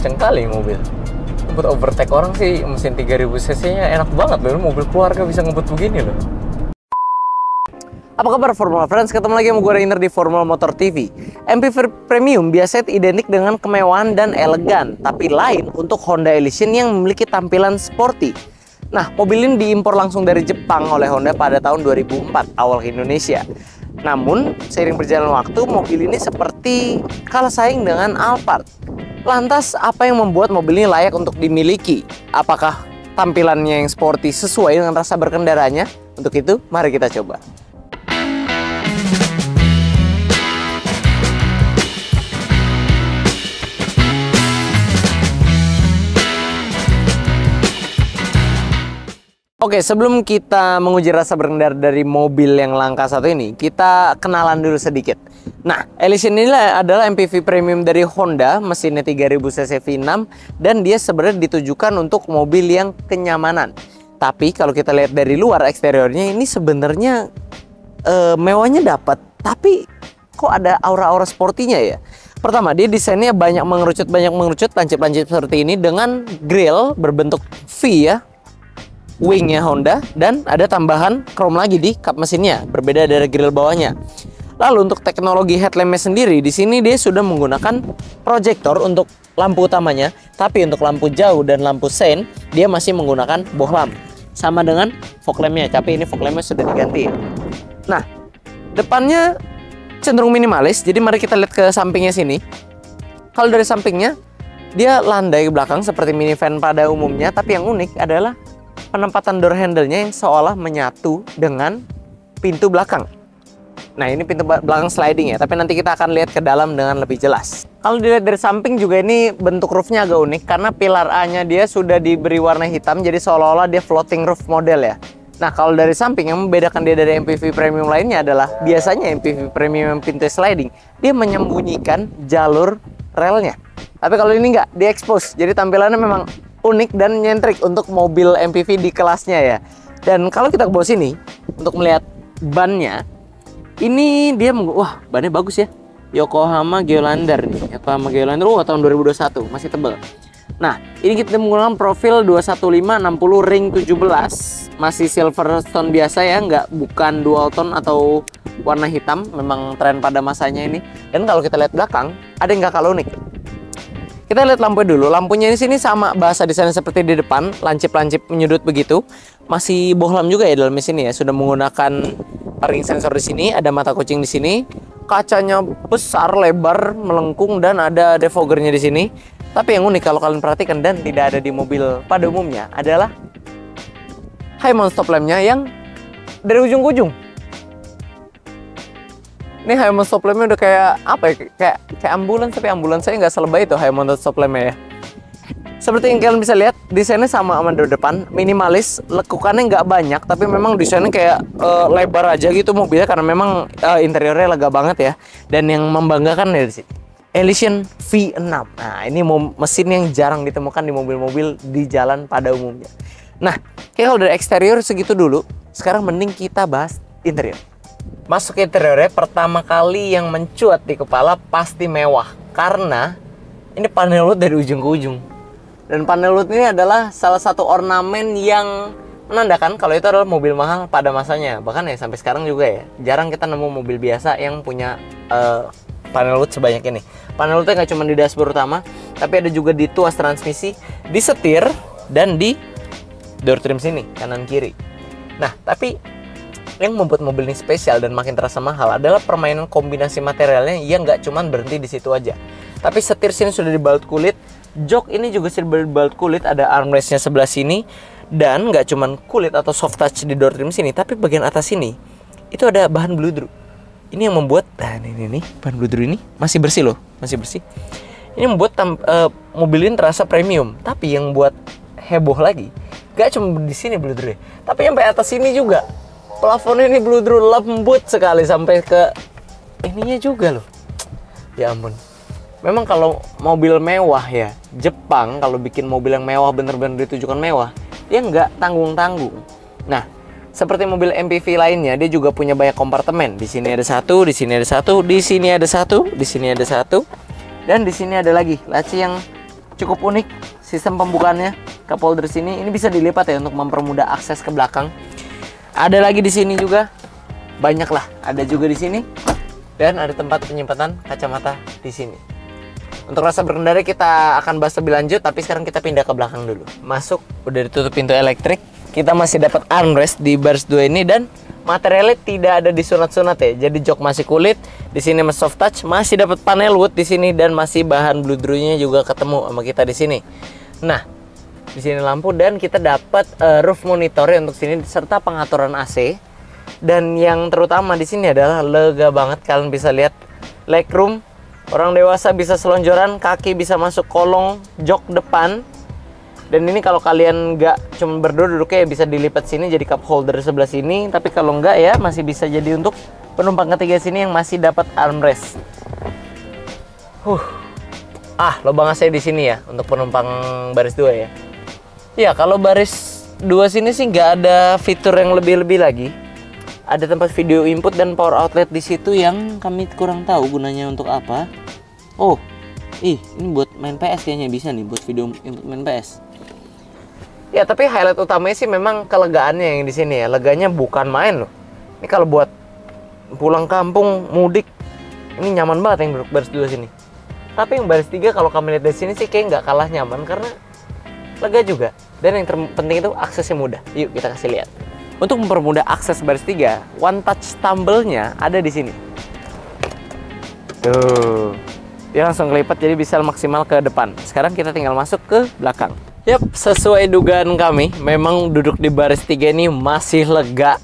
kenceng kali mobil. Buat overtake orang sih mesin 3000 cc nya enak banget loh. Mobil keluarga bisa ngebut begini loh. Apa kabar Formula Friends? Ketemu lagi sama gue Rainer di Formula Motor TV. MPV Premium biasanya identik dengan kemewahan dan elegan, tapi lain untuk Honda Elysion yang memiliki tampilan sporty. Nah, mobil ini diimpor langsung dari Jepang oleh Honda pada tahun 2004 awal ke Indonesia. Namun, seiring berjalan waktu, mobil ini seperti kalah saing dengan Alphard. Lantas, apa yang membuat mobil ini layak untuk dimiliki? Apakah tampilannya yang sporty sesuai dengan rasa berkendaranya? Untuk itu, mari kita coba. Oke, sebelum kita menguji rasa berkendara dari mobil yang langka satu ini, kita kenalan dulu sedikit. Nah, Elysion ini adalah MPV premium dari Honda, mesinnya 3000 cc V6, dan dia sebenarnya ditujukan untuk mobil yang kenyamanan. Tapi kalau kita lihat dari luar eksteriornya, ini sebenarnya mewahnya dapat, tapi kok ada aura-aura sportinya ya? Pertama, dia desainnya banyak mengerucut, lancip-lancip seperti ini dengan grill berbentuk V ya. Wingnya Honda, dan ada tambahan chrome lagi di kap mesinnya, berbeda dari grill bawahnya. Lalu untuk teknologi headlampnya sendiri, di sini dia sudah menggunakan proyektor untuk lampu utamanya, tapi untuk lampu jauh dan lampu sein dia masih menggunakan bohlam. Sama dengan fog lampnya, tapi ini fog lampnya sudah diganti. Nah, depannya cenderung minimalis, jadi mari kita lihat ke sampingnya sini. Kalau dari sampingnya, dia landai ke belakang seperti minivan pada umumnya, tapi yang unik adalah penempatan door handle-nya yang seolah menyatu dengan pintu belakang. Nah, ini pintu belakang sliding ya, tapi nanti kita akan lihat ke dalam dengan lebih jelas. Kalau dilihat dari samping juga ini bentuk roofnya agak unik, karena pilar A-nya dia sudah diberi warna hitam, jadi seolah-olah dia floating roof model ya. Nah, kalau dari samping yang membedakan dia dari MPV premium lainnya adalah, biasanya MPV premium yang pintu sliding, dia menyembunyikan jalur relnya. Tapi kalau ini nggak, dia expose, jadi tampilannya memang unik dan nyentrik untuk mobil MPV di kelasnya ya. Dan kalau kita ke bawah sini untuk melihat bannya, ini dia wah, bannya bagus ya. Yokohama Geolandar nih. Yokohama Geolandar tahun 2021, masih tebal. Nah, ini kita menggunakan profil 215/60 ring 17, masih Silverstone biasa ya, bukan dual tone atau warna hitam, memang tren pada masanya ini. Dan kalau kita lihat belakang, ada yang nggak kalah unik. Kita lihat lampunya dulu. Lampunya di sini sama bahasa desainnya seperti di depan, lancip-lancip menyudut begitu. Masih bohlam juga ya dalam sini ya. Sudah menggunakan ring sensor di sini, ada mata kucing di sini. Kacanya besar, lebar, melengkung, dan ada defoggernya di sini. Tapi yang unik kalau kalian perhatikan dan tidak ada di mobil pada umumnya adalah high mount stop lampnya yang dari ujung ke ujung. Ini high mount stop lampnya udah kayak apa ya? Kayak ambulans, tapi ambulans saya nggak selebay itu high mount stop lampnya ya. Seperti yang kalian bisa lihat, desainnya sama door depan, minimalis, lekukannya nggak banyak, tapi memang desainnya kayak lebar aja gitu mobilnya karena memang interiornya lega banget ya. Dan yang membanggakan dari sini, Elysion V6. Nah, ini mesin yang jarang ditemukan di mobil-mobil di jalan pada umumnya. Nah, kayak kalau dari eksterior segitu dulu, sekarang mending kita bahas interior. Masuk ke interiornya, pertama kali yang mencuat di kepala pasti mewah, karena ini panel LUT dari ujung ke ujung. Dan panel LUT ini adalah salah satu ornamen yang menandakan kalau itu adalah mobil mahal pada masanya. Bahkan ya sampai sekarang juga ya, jarang kita nemu mobil biasa yang punya panel LUT sebanyak ini. Panel LUT-nya nggak cuma di dashboard utama, tapi ada juga di tuas transmisi, di setir, dan di door trim sini, kanan kiri. Nah, tapi yang membuat mobil ini spesial dan makin terasa mahal adalah permainan kombinasi materialnya yang nggak cuma berhenti di situ aja. Tapi setir sini sudah dibalut kulit, jok ini juga sudah dibalut kulit, ada armrestnya sebelah sini, dan nggak cuma kulit atau soft touch di door trim sini, tapi bagian atas sini itu ada bahan bludru. Ini yang membuat, nah ini bahan bludru ini masih bersih loh, masih bersih. Ini membuat mobil ini terasa premium. Tapi yang buat heboh lagi, nggak cuma di sini bludru, tapi sampai atas sini juga. Plafonnya ini bludru lembut sekali sampai ke ininya juga loh. Ya ampun. Memang kalau mobil mewah ya, Jepang kalau bikin mobil yang mewah bener-bener ditujukan mewah, dia nggak tanggung-tanggung. Nah, seperti mobil MPV lainnya, dia juga punya banyak kompartemen. Di sini ada satu, di sini ada satu, di sini ada satu, di sini ada satu, dan di sini ada lagi laci yang cukup unik sistem pembukaannya. Cup holder sini ini bisa dilipat ya untuk mempermudah akses ke belakang. Ada lagi di sini juga, banyak lah. Ada juga di sini, dan ada tempat penyimpanan kacamata di sini. Untuk rasa berkendara kita akan bahas lebih lanjut, tapi sekarang kita pindah ke belakang dulu. Masuk, udah ditutup pintu elektrik. Kita masih dapat armrest di baris 2 ini, dan materialnya tidak ada disunat-sunat ya. Jadi jok masih kulit, di sini masih soft touch, masih dapat panel wood di sini, dan masih bahan bludrunya juga ketemu sama kita di sini. Nah, di sini lampu, dan kita dapat roof monitornya untuk sini serta pengaturan AC. Dan yang terutama di sini adalah lega banget, kalian bisa lihat legroom. Orang dewasa bisa selonjoran, kaki bisa masuk kolong jok depan. Dan ini kalau kalian nggak cuma berdua duduknya ya bisa dilipat sini jadi cup holder sebelah sini. Tapi kalau nggak ya masih bisa jadi untuk penumpang ketiga sini yang masih dapat armrest. Lubang AC di sini ya untuk penumpang baris 2 ya. Ya kalau baris 2 sini sih nggak ada fitur yang lebih-lebih lagi. Ada tempat video input dan power outlet di situ yang kami kurang tahu gunanya untuk apa. Ini buat main PS kayaknya bisa nih buat video input main PS. Ya tapi highlight utamanya sih memang kelegaannya yang di sini ya. Leganya bukan main loh. Ini kalau buat pulang kampung, mudik, ini nyaman banget yang duduk baris 2 sini. Tapi yang baris 3 kalau kami lihat dari sini sih kayak nggak kalah nyaman karena lega juga. Dan yang terpenting itu aksesnya mudah. Yuk kita kasih lihat. Untuk mempermudah akses baris 3, one touch tumble-nya ada di sini. Tuh. Dia langsung kelipat jadi bisa maksimal ke depan. Sekarang kita tinggal masuk ke belakang. Yap, sesuai dugaan kami, memang duduk di baris 3 ini masih lega.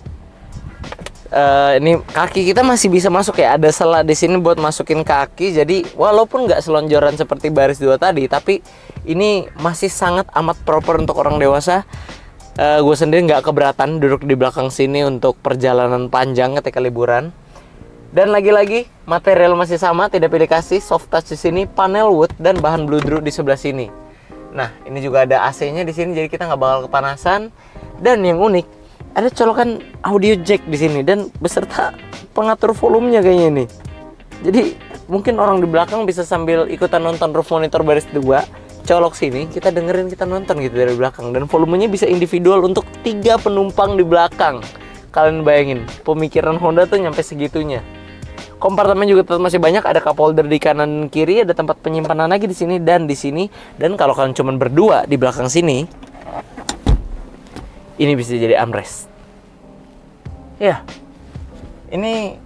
Ini kaki kita masih bisa masuk ya. Ada sela di sini buat masukin kaki. Jadi walaupun nggak selonjoran seperti baris 2 tadi, tapi ini masih sangat amat proper untuk orang dewasa. Gue sendiri nggak keberatan duduk di belakang sini untuk perjalanan panjang ketika liburan. Dan lagi-lagi material masih sama, tidak pilih kasih, soft touch di sini, panel wood dan bahan bludru di sebelah sini. Nah, ini juga ada AC-nya di sini, jadi kita nggak bakal kepanasan. Dan yang unik, ada colokan audio jack di sini dan beserta pengatur volumenya kayaknya nih. Jadi mungkin orang di belakang bisa sambil ikutan nonton roof monitor baris 2, colok sini, kita dengerin, kita nonton gitu dari belakang. Dan volumenya bisa individual untuk 3 penumpang di belakang. Kalian bayangin, pemikiran Honda tuh nyampe segitunya. Kompartemen juga tetap masih banyak, ada cup holder di kanan kiri, ada tempat penyimpanan lagi di sini dan di sini. Dan kalau kalian cuma berdua di belakang sini, ini bisa jadi armrest. Ya, ini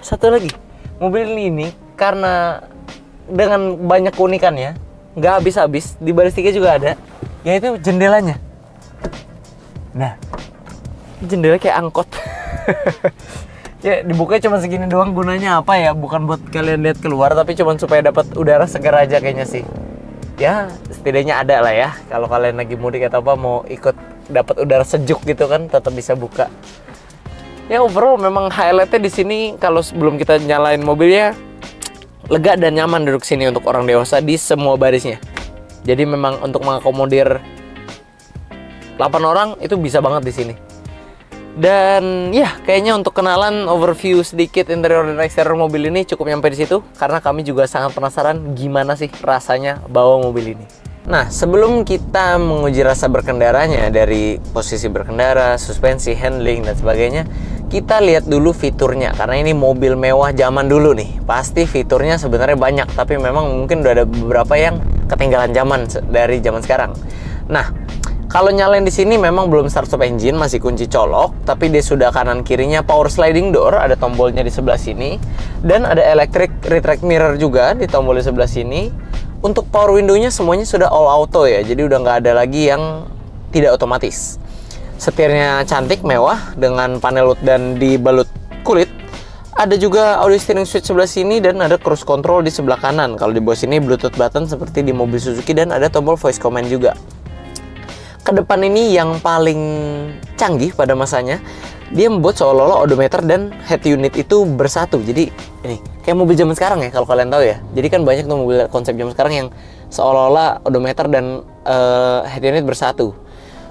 satu lagi, mobil ini karena dengan banyak keunikannya, nggak habis-habis, di baris 3 juga ada, yaitu jendelanya. Nah, jendela kayak angkot. Ya dibukanya cuma segini doang, gunanya apa ya? Bukan buat kalian lihat keluar, tapi cuma supaya dapat udara segar aja kayaknya sih. Ya setidaknya ada lah ya, kalau kalian lagi mudik atau apa mau ikut dapat udara sejuk gitu kan, tetap bisa buka. Ya overall memang highlightnya di sini kalau sebelum kita nyalain mobilnya, lega dan nyaman duduk sini untuk orang dewasa di semua barisnya. Jadi memang untuk mengakomodir 8 orang itu bisa banget di sini. Dan ya kayaknya untuk kenalan overview sedikit interior dan eksterior mobil ini cukup nyampe di situ, karena kami juga sangat penasaran gimana sih rasanya bawa mobil ini. Nah, sebelum kita menguji rasa berkendaranya dari posisi berkendara, suspensi, handling dan sebagainya, kita lihat dulu fiturnya, karena ini mobil mewah zaman dulu nih. Pasti fiturnya sebenarnya banyak, tapi memang mungkin udah ada beberapa yang ketinggalan zaman dari zaman sekarang. Nah, kalau nyalain di sini memang belum start stop engine, masih kunci colok, tapi dia sudah kanan kirinya power sliding door, ada tombolnya di sebelah sini, dan ada electric retract mirror juga di tombol di sebelah sini. Untuk power window-nya semuanya sudah all auto ya, jadi udah nggak ada lagi yang tidak otomatis. Setirnya cantik, mewah dengan panel wood dan dibalut kulit. Ada juga audio steering switch sebelah sini dan ada cruise control di sebelah kanan. Kalau di bawah sini Bluetooth button seperti di mobil Suzuki dan ada tombol voice command juga. Ke depan ini yang paling canggih pada masanya, dia membuat seolah-olah odometer dan head unit itu bersatu. Jadi ini kayak mobil zaman sekarang ya, kalau kalian tahu ya. Jadi kan banyak tuh mobil konsep zaman sekarang yang seolah-olah odometer dan head unit bersatu.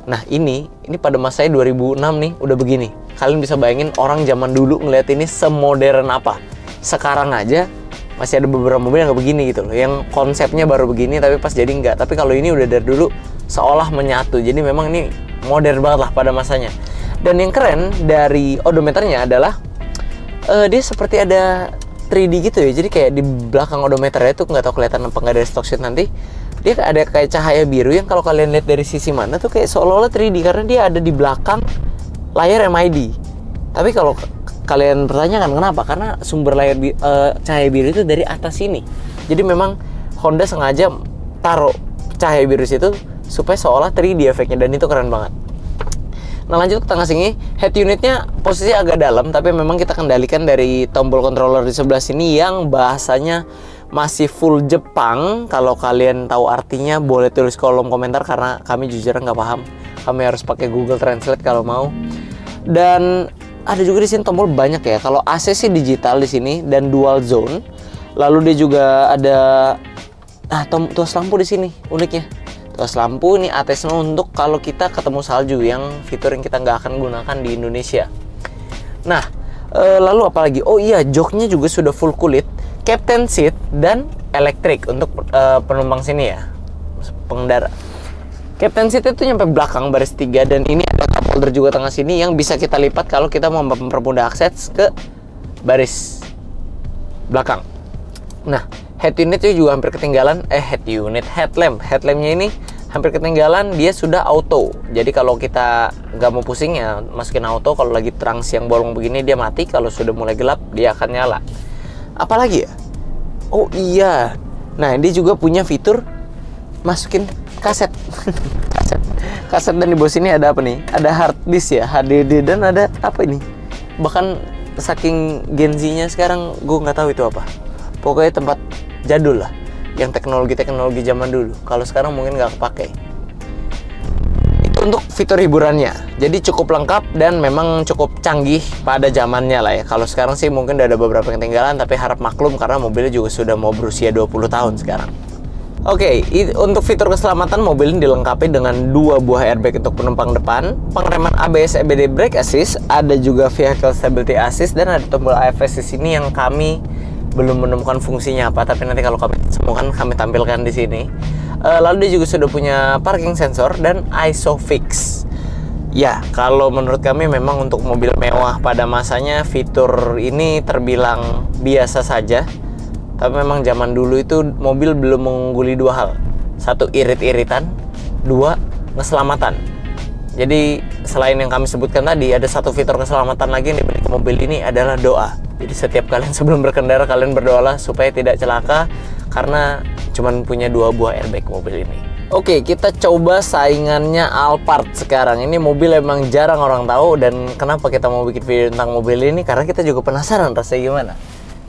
Nah ini pada masanya 2006 nih udah begini. Kalian bisa bayangin orang zaman dulu ngeliat ini semodern apa. Sekarang aja masih ada beberapa mobil yang nggak begini gitu loh, yang konsepnya baru begini tapi pas jadi nggak. Tapi kalau ini udah dari dulu seolah menyatu, jadi memang ini modern banget lah pada masanya. Dan yang keren dari odometernya adalah dia seperti ada 3D gitu ya. Jadi kayak di belakang odometernya itu nggak tahu kelihatan apa nggak dari stock sheet nanti, dia ada kayak cahaya biru yang kalau kalian lihat dari sisi mana tuh kayak seolah-olah 3D karena dia ada di belakang layar MID. Tapi kalau kalian pertanyakan kenapa? Karena sumber layar cahaya biru itu dari atas sini. Jadi memang Honda sengaja taruh cahaya biru situ supaya seolah 3D efeknya, dan itu keren banget. Nah lanjut ke tengah sini, head unitnya posisi agak dalam, tapi memang kita kendalikan dari tombol controller di sebelah sini yang bahasanya masih full Jepang. Kalau kalian tahu artinya boleh tulis kolom komentar, karena kami jujur nggak paham. Kami harus pakai Google Translate kalau mau. Dan ada juga di sini tombol banyak ya. Kalau AC sih digital di sini dan dual zone. Lalu dia juga ada tuas lampu di sini uniknya. Tuas lampu ini ATS untuk kalau kita ketemu salju, yang fitur yang kita nggak akan gunakan di Indonesia. Nah, lalu apalagi? Oh iya, joknya juga sudah full kulit, captain seat dan elektrik untuk penumpang sini ya, pengendara. Captain seat itu nyampe belakang baris 3, dan ini ada cup holder juga tengah sini yang bisa kita lipat kalau kita mau mempermudah akses ke baris belakang. Nah, head unitnya juga hampir ketinggalan. Headlampnya ini hampir ketinggalan, dia sudah auto. Jadi kalau kita nggak mau pusing ya masukin auto. Kalau lagi terang siang bolong begini dia mati, kalau sudah mulai gelap dia akan nyala. Apalagi ya? Oh iya, nah dia juga punya fitur masukin kaset. kaset dan di bawah sini ada apa nih? Ada hard disk ya, HDD, dan ada apa ini? Bahkan saking Gen Z-nya sekarang gue nggak tahu itu apa. Pokoknya tempat jadul lah, yang teknologi zaman dulu. Kalau sekarang mungkin nggak kepake. Itu untuk fitur hiburannya. Jadi cukup lengkap dan memang cukup canggih pada zamannya lah ya. Kalau sekarang sih mungkin udah ada beberapa yang ketinggalan, tapi harap maklum karena mobilnya juga sudah mau berusia 20 tahun sekarang. Oke, untuk fitur keselamatan, mobil ini dilengkapi dengan 2 buah airbag untuk penumpang depan, pengereman ABS EBD Brake Assist, ada juga Vehicle Stability Assist, dan ada tombol AFS di sini yang kami belum menemukan fungsinya apa, tapi nanti kalau kami temukan kami tampilkan di sini. Lalu dia juga sudah punya parking sensor dan ISOFIX. Ya, kalau menurut kami memang untuk mobil mewah pada masanya fitur ini terbilang biasa saja. Tapi memang zaman dulu itu mobil belum mengungguli 2 hal. 1, irit-iritan, 2, keselamatan. Jadi selain yang kami sebutkan tadi, ada 1 fitur keselamatan lagi yang dimiliki mobil ini adalah doa. Jadi setiap kalian sebelum berkendara, kalian berdoalah supaya tidak celaka, karena cuman punya 2 buah airbag mobil ini. Oke, kita coba saingannya Alphard sekarang. Ini mobil emang jarang orang tahu, dan kenapa kita mau bikin video tentang mobil ini, karena kita juga penasaran rasanya gimana.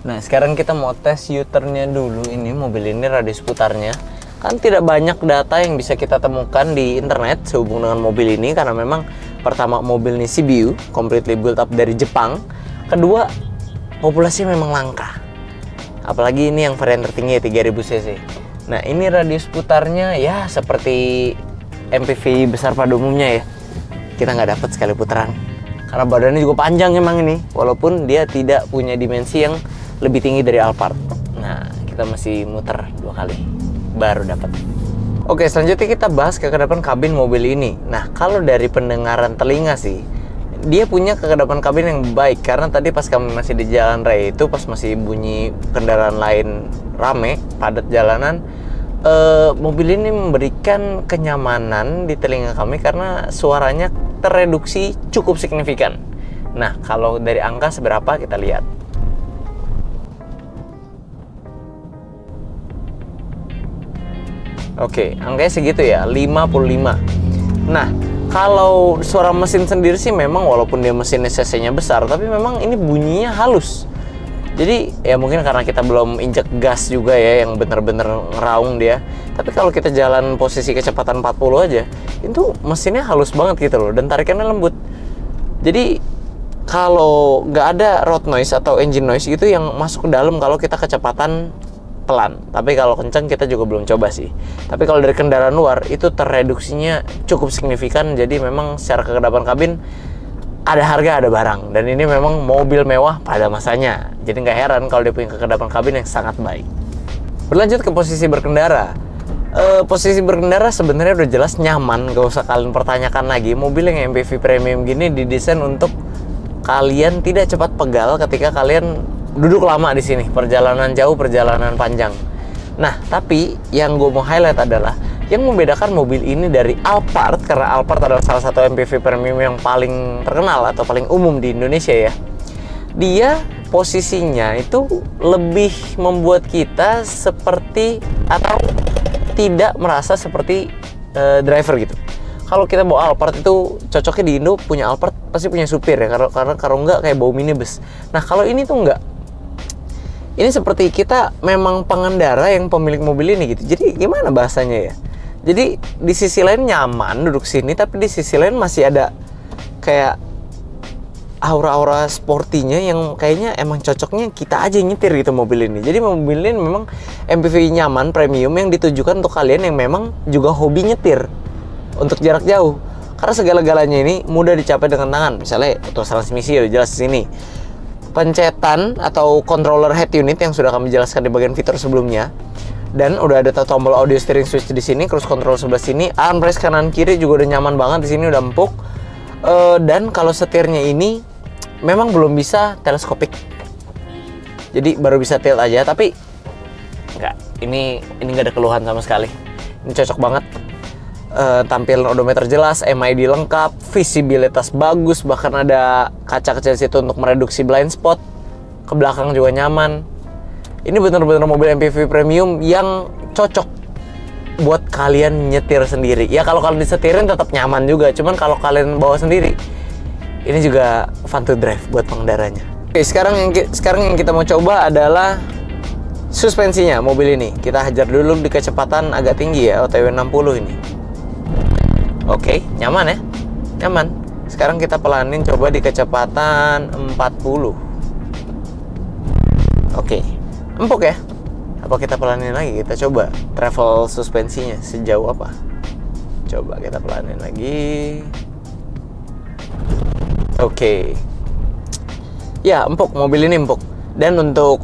Nah, sekarang kita mau tes U-turn-nya dulu. Ini mobil ini radius putarnya. Kan tidak banyak data yang bisa kita temukan di internet sehubung dengan mobil ini, karena memang pertama mobil ini CBU, completely built up dari Jepang. Kedua, populasi memang langka. Apalagi ini yang varian tertinggi 3000 cc. Nah, ini radius putarnya ya seperti MPV besar pada umumnya ya. Kita nggak dapat sekali putaran. Karena badannya juga panjang emang ini, walaupun dia tidak punya dimensi yang lebih tinggi dari Alphard. Nah, kita masih muter 2 kali baru dapat. Oke, selanjutnya kita bahas kekedapan kabin mobil ini. Nah, kalau dari pendengaran telinga sih, dia punya kekedapan kabin yang baik, karena tadi pas kami masih di jalan raya itu, pas masih bunyi kendaraan lain rame, padat jalanan, mobil ini memberikan kenyamanan di telinga kami karena suaranya tereduksi cukup signifikan. Nah, kalau dari angka seberapa kita lihat. Oke, angkanya segitu ya, 55. Nah, kalau suara mesin sendiri sih memang walaupun dia mesinnya cc-nya besar, tapi memang ini bunyinya halus. Jadi ya mungkin karena kita belum injek gas juga ya yang bener-bener ngeraung dia. Tapi kalau kita jalan posisi kecepatan 40 aja, itu mesinnya halus banget gitu loh, dan tarikannya lembut. Jadi kalau nggak ada road noise atau engine noise gitu yang masuk ke dalam kalau kita kecepatan pelan. Tapi kalau kencang kita juga belum coba sih. Tapi kalau dari kendaraan luar itu tereduksinya cukup signifikan. Jadi memang secara kekedapan kabin ada harga ada barang, dan ini memang mobil mewah pada masanya. Jadi nggak heran kalau dia punya kekedapan kabin yang sangat baik. Berlanjut ke posisi berkendara. Posisi berkendara sebenarnya udah jelas nyaman, gak usah kalian pertanyakan lagi. Mobil yang MPV premium gini didesain untuk kalian tidak cepat pegal ketika kalian duduk lama di sini, perjalanan jauh, perjalanan panjang. Nah, tapi yang gue mau highlight adalah yang membedakan mobil ini dari Alphard, karena Alphard adalah salah satu MPV premium yang paling terkenal atau paling umum di Indonesia ya. Dia posisinya itu lebih membuat kita seperti atau tidak merasa seperti driver gitu. Kalau kita bawa Alphard itu cocoknya di Indo punya Alphard pasti punya supir ya, karena kalau enggak kayak bawa minibus. Nah kalau ini tuh enggak. Ini seperti kita memang pengendara yang pemilik mobil ini gitu. Jadi gimana bahasanya ya? Jadi di sisi lain nyaman duduk sini, tapi di sisi lain masih ada kayak aura-aura sportinya yang kayaknya emang cocoknya kita aja nyetir gitu mobil ini. Jadi mobil ini memang MPV nyaman premium yang ditujukan untuk kalian yang memang juga hobi nyetir untuk jarak jauh. Karena segala-galanya ini mudah dicapai dengan tangan. Misalnya auto transmisi udah jelas di sini. Pencetan atau controller head unit yang sudah kami jelaskan di bagian fitur sebelumnya. Dan udah ada tombol audio steering switch di sini, cruise control sebelah sini, armrest kanan kiri juga udah nyaman banget di sini, udah empuk. Dan kalau setirnya ini memang belum bisa teleskopik, jadi baru bisa tilt aja, tapi ini nggak ada keluhan sama sekali. Ini cocok banget. Tampilan odometer jelas, MID lengkap, visibilitas bagus, bahkan ada kaca kecil situ untuk mereduksi blind spot. Ke belakang juga nyaman. Ini bener-bener mobil MPV premium yang cocok buat kalian nyetir sendiri. Ya kalau kalian disetirin tetap nyaman juga, cuman kalau kalian bawa sendiri, ini juga fun to drive buat pengendaranya. Oke, sekarang yang kita mau coba adalah suspensinya mobil ini. Kita hajar dulu di kecepatan agak tinggi ya, OTW 60 ini. Oke, nyaman ya? Nyaman. Sekarang kita pelanin coba di kecepatan 40. Oke, empuk ya? Apa kita pelanin lagi? Kita coba travel suspensinya sejauh apa? Coba kita pelanin lagi. Oke. Ya, empuk. Mobil ini empuk. Dan untuk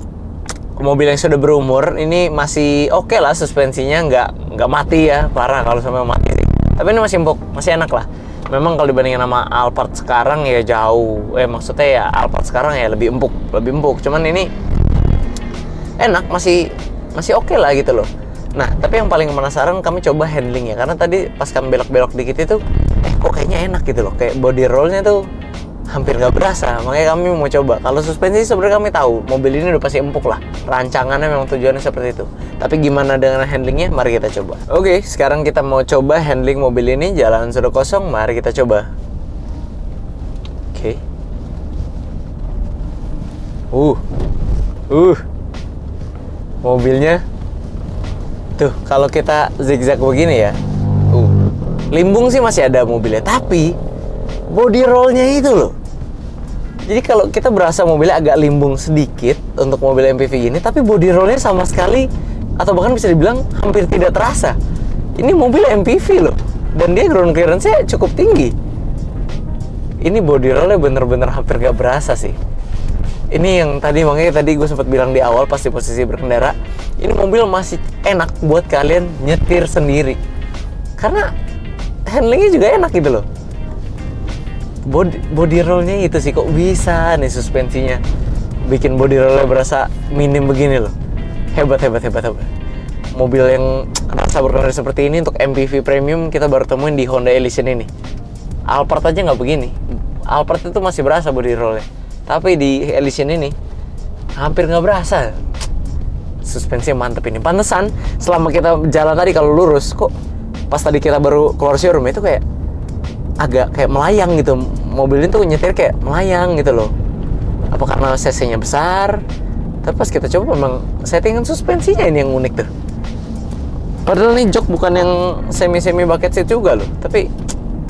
mobil yang sudah berumur, ini masih oke lah suspensinya. Nggak mati ya. Parah kalau sampai mati sih. Tapi ini masih empuk. Masih enak lah. Memang kalau dibandingin sama Alphard sekarang ya jauh. Maksudnya ya Alphard sekarang ya lebih empuk. Lebih empuk. Cuman ini enak. Masih oke lah gitu loh. Nah, tapi yang paling penasaran kami coba handlingnya. Karena tadi pas kami belok-belok dikit itu kok kayaknya enak gitu loh. Kayak body rollnya tuh hampir nggak berasa. Makanya kami mau coba. Kalau suspensi sebenarnya kami tahu mobil ini udah pasti empuk lah. Rancangannya memang tujuannya seperti itu. Tapi gimana dengan handlingnya? Mari kita coba. Oke, sekarang kita mau coba handling mobil ini. Jalanan sudah kosong, mari kita coba. Oke. Mobilnya tuh kalau kita zigzag begini ya, limbung sih masih ada mobilnya, tapi body rollnya itu loh. Jadi kalau kita berasa mobilnya agak limbung sedikit untuk mobil MPV ini, tapi body rollnya sama sekali atau bahkan bisa dibilang hampir tidak terasa. Ini mobil MPV loh, dan dia ground clearance-nya cukup tinggi. Ini body rollnya bener-bener hampir gak berasa sih. Ini yang makanya tadi gue sempat bilang di awal pas di posisi berkendara, ini mobil masih enak buat kalian nyetir sendiri. Karena handlingnya juga enak gitu loh. Body rollnya itu sih, kok bisa nih suspensinya bikin body rollnya berasa minim begini loh. Hebat. Mobil yang rasa berkendara seperti ini untuk MPV premium kita baru temuin di Honda Elysion ini. Alphard aja nggak begini. Alphard itu masih berasa body rollnya. Tapi di Elysion ini hampir nggak berasa. Suspensi mantep ini. Pantesan selama kita jalan tadi kalau lurus, kok pas tadi kita baru keluar showroom itu kayak agak kayak melayang gitu. Mobil ini tuh nyetir kayak melayang gitu loh. Apa karena cc-nya besar? Tapi pas kita coba memang settingan suspensinya ini yang unik tuh. Padahal nih jok bukan yang semi bucket seat juga loh. Tapi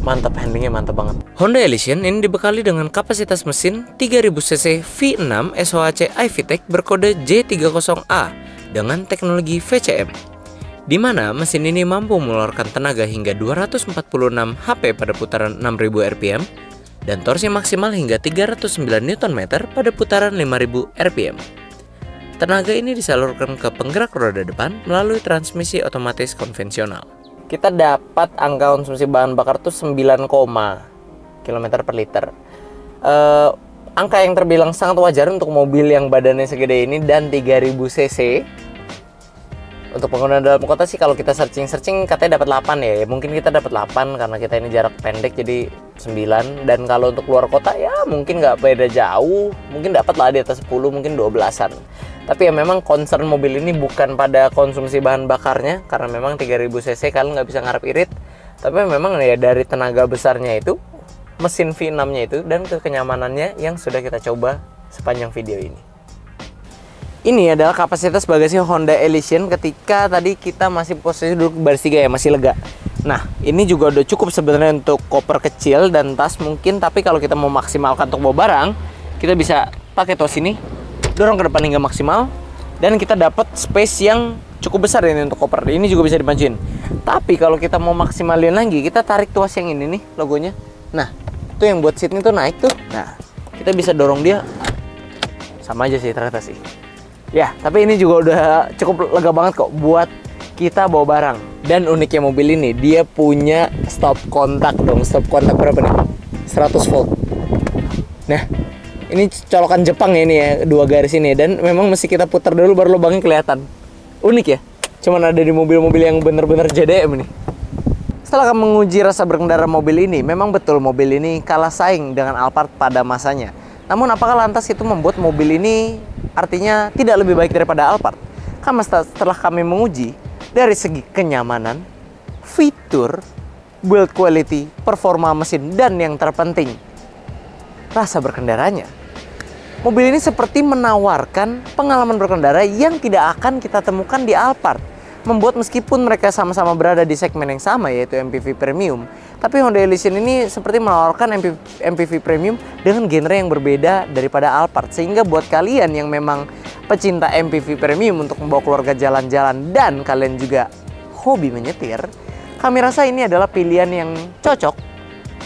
mantap, handlingnya mantap banget. Honda Elysion ini dibekali dengan kapasitas mesin 3000 cc V6 SOHC iVTEC berkode J30A dengan teknologi VCM, di mana mesin ini mampu mengeluarkan tenaga hingga 246 HP pada putaran 6000 rpm dan torsi maksimal hingga 309 Nm pada putaran 5000 RPM. Tenaga ini disalurkan ke penggerak roda depan melalui transmisi otomatis konvensional. Kita dapat angka konsumsi bahan bakar tuh 9, km per liter. Angka yang terbilang sangat wajar untuk mobil yang badannya segede ini dan 3000 cc. Untuk pengguna dalam kota sih kalau kita searching katanya dapat 8 ya. Mungkin kita dapat 8 karena kita ini jarak pendek jadi 9. Dan kalau untuk luar kota ya mungkin nggak beda jauh. Mungkin dapat lah di atas 10, mungkin 12-an. Tapi ya memang concern mobil ini bukan pada konsumsi bahan bakarnya. Karena memang 3000 cc kalian nggak bisa ngarep irit. Tapi memang ya dari tenaga besarnya itu, mesin V6-nya itu, dan kenyamanannya yang sudah kita coba sepanjang video ini. Ini adalah kapasitas bagasi Honda Elysion ketika tadi kita masih posisi duduk baris 3 ya, masih lega. Nah, ini juga udah cukup sebenarnya untuk koper kecil dan tas mungkin, tapi kalau kita mau maksimalkan untuk bawa barang, kita bisa pakai tos ini, dorong ke depan hingga maksimal, dan kita dapat space yang cukup besar ini untuk koper. Ini juga bisa dimajuin. Tapi kalau kita mau maksimalin lagi, kita tarik tuas yang ini nih logonya. Nah, itu yang buat seatnya tuh naik tuh. Nah, kita bisa dorong dia. Sama aja sih ternyata sih. Ya, tapi ini juga udah cukup lega banget kok buat kita bawa barang. Dan uniknya mobil ini, dia punya stop kontak dong. Stop kontak berapa nih? 100 volt. Nah, ini colokan Jepang ya ini ya, 2 garis ini. Dan memang mesti kita putar dulu baru lubangnya kelihatan. Unik ya? Cuman ada di mobil-mobil yang bener-bener JDM nih. Setelah menguji rasa berkendara mobil ini, memang betul mobil ini kalah saing dengan Alphard pada masanya. Namun apakah lantas itu membuat mobil ini artinya tidak lebih baik daripada Alphard? Karena setelah kami menguji dari segi kenyamanan, fitur, build quality, performa mesin, dan yang terpenting, rasa berkendaranya. Mobil ini seperti menawarkan pengalaman berkendara yang tidak akan kita temukan di Alphard. Membuat meskipun mereka sama-sama berada di segmen yang sama yaitu MPV Premium, tapi Honda Elysion ini seperti menawarkan MPV Premium dengan genre yang berbeda daripada Alphard. Sehingga buat kalian yang memang pecinta MPV Premium untuk membawa keluarga jalan-jalan dan kalian juga hobi menyetir, kami rasa ini adalah pilihan yang cocok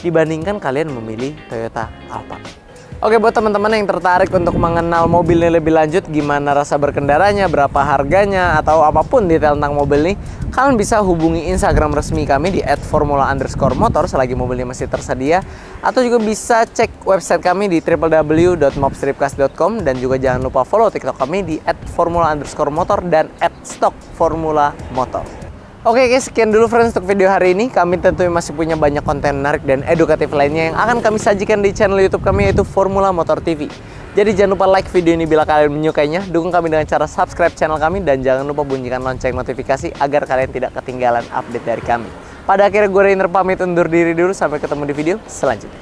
dibandingkan kalian memilih Toyota Alphard. Oke, buat teman-teman yang tertarik untuk mengenal mobil ini lebih lanjut, gimana rasa berkendaranya, berapa harganya, atau apapun detail tentang mobil ini, kalian bisa hubungi Instagram resmi kami di @formula_motor selagi mobilnya masih tersedia, atau juga bisa cek website kami di www.mobstripcast.com, dan juga jangan lupa follow TikTok kami di @formula_motor dan @stockformulamotor. Oke guys, sekian dulu friends untuk video hari ini. Kami tentunya masih punya banyak konten menarik dan edukatif lainnya yang akan kami sajikan di channel YouTube kami yaitu Formula Motor TV. Jadi jangan lupa like video ini bila kalian menyukainya, dukung kami dengan cara subscribe channel kami, dan jangan lupa bunyikan lonceng notifikasi agar kalian tidak ketinggalan update dari kami. Pada akhirnya gue Rainer pamit undur diri dulu, sampai ketemu di video selanjutnya.